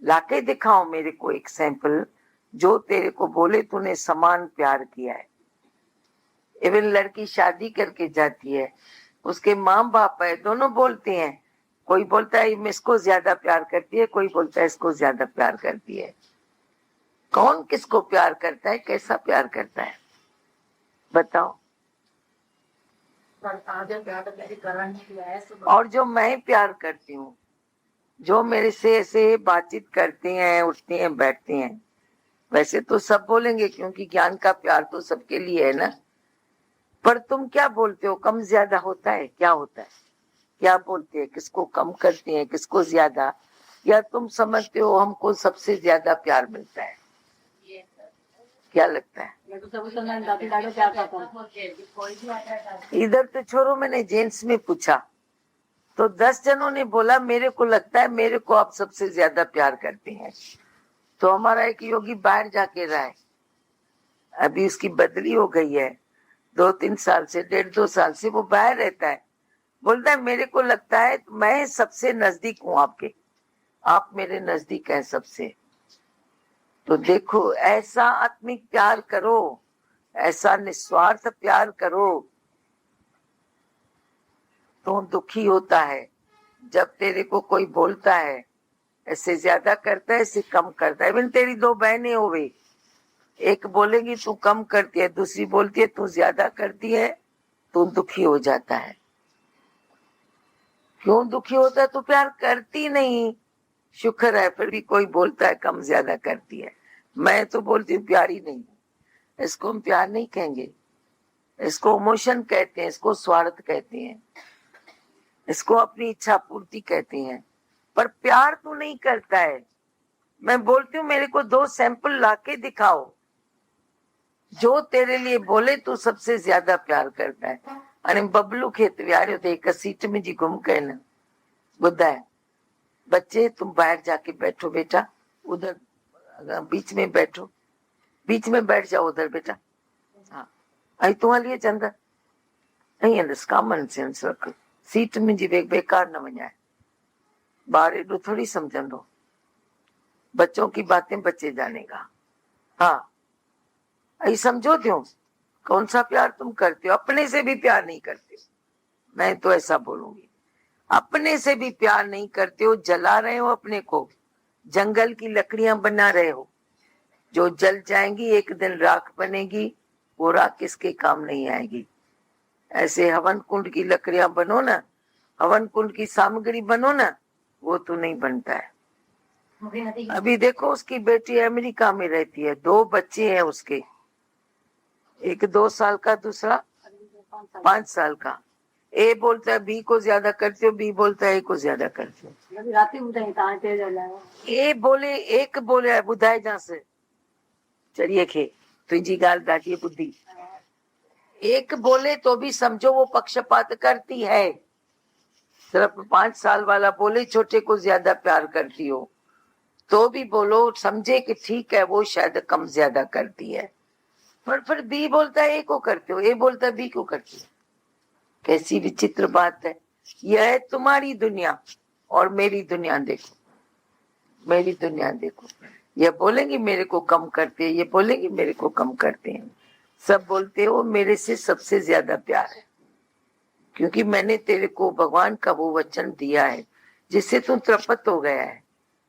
लाके दिखाओ मेरे को एक सैंपल जो तेरे को बोले तूने समान प्यार किया है। इवन लड़की शादी करके जाती है, उसके माँ बाप है, दोनों बोलते हैं, कोई बोलता है इसको ज्यादा प्यार करती है, कोई बोलता है इसको ज्यादा प्यार करती है। कौन किसको प्यार करता है, कैसा प्यार करता है, बताओ। और जो मैं प्यार करती हूँ, जो मेरे से ऐसे बातचीत करते हैं, उठते हैं, बैठते हैं, वैसे तो सब बोलेंगे क्योंकि ज्ञान का प्यार तो सबके लिए है ना। पर तुम क्या बोलते हो, कम ज्यादा होता है, क्या होता है, क्या बोलते हैं, किसको कम करते हैं, किसको ज्यादा, या तुम समझते हो हमको सबसे ज्यादा प्यार मिलता है, क्या लगता है? इधर तो छोड़ो, मैंने जेंट्स में पूछा तो 10 जनों ने बोला मेरे को लगता है मेरे को आप सबसे ज्यादा प्यार करते हैं। तो हमारा एक योगी बाहर जाके रहा है, अभी उसकी बदली हो गई है, 2-3 साल से, 1.5-2 साल से वो बाहर रहता है। बोलता है मेरे को लगता है मैं सबसे नजदीक हूँ आपके, आप मेरे नजदीक हैं सबसे। तो देखो, ऐसा आत्मिक प्यार करो, ऐसा निस्वार्थ प्यार करो। तो दुखी होता है जब तेरे को कोई बोलता है ऐसे ज्यादा करता है, ऐसे कम करता है। इवन तेरी 2 बहनें हो गई, एक बोलेगी तू कम करती है, दूसरी बोलती है तू ज्यादा करती है, तो दुखी हो जाता है। क्यों दुखी होता है? तो प्यार करती नहीं, शुक्र है फिर भी कोई बोलता है कम ज्यादा करती है। मैं तो बोलती हूँ प्यार ही नहीं, इसको हम प्यार नहीं कहेंगे, इसको इमोशन कहते हैं, इसको स्वार्थ कहते हैं, इसको अपनी इच्छा पूर्ति कहते हैं। पर प्यार तो नहीं करता है। मैं बोलती हूँ मेरे को 2 सैंपल लाके दिखाओ जो तेरे लिए बोले तू सबसे ज्यादा प्यार करता है। અને बबलू खेत व्यारे थे एक सीट में जी घूम के न बुद्धा है, बच्चे तुम बाहर जाके बैठो बेटा, उधर बीच में बैठो, बीच में बैठ जाओ उधर बेटा। हाँ, आई तुम्हारे लिए चंदा અહીં कॉमन सेंस रख, सीट में जी बेकार न वञाए, बाहर एडो थोड़ी समझंदो, बच्चों की बातें बच्चे जानेगा। हाँ, आई समझो क्यों, कौन सा प्यार तुम करते हो? अपने से भी प्यार नहीं करते हो, मैं तो ऐसा बोलूंगी, अपने से भी प्यार नहीं करते हो, जला रहे हो अपने को, जंगल की लकड़ियां बना रहे हो, जो जल जाएंगी एक दिन राख बनेगी, वो राख किसके काम नहीं आएगी। ऐसे हवन कुंड की लकड़ियां बनो ना, हवन कुंड की सामग्री बनो ना, वो तो नहीं बनता है। अभी देखो उसकी बेटी अमेरिका में रहती है, 2 बच्चे हैं उसके, एक 2 साल का, दूसरा 5 साल का। ए बोलता है बी को ज्यादा करते हो, बी बोलता है ए को ज्यादा करते हो। ए बोले एक बोले बुधाए जहां से चलिए खे तुझी गाल दाटी बुद्धि, एक बोले तो भी समझो वो पक्षपात करती है। सिर्फ 5 साल वाला बोले छोटे को ज्यादा प्यार करती हो, तो भी बोलो, समझे कि ठीक है वो शायद कम ज्यादा करती है। पर फिर बी बोलता है ए को करते हो, ए बोलता है बी को करती है। कैसी विचित्र बात है। यह है तुम्हारी दुनिया और मेरी दुनिया देखो, मेरी दुनिया देखो। ये बोलेंगे मेरे को कम करते हैं, ये बोलेंगे मेरे को कम करते हैं, सब बोलते हो मेरे से सबसे ज्यादा प्यार है, क्योंकि मैंने तेरे को भगवान का वो वचन दिया है जिससे तू तृप्त हो गया है।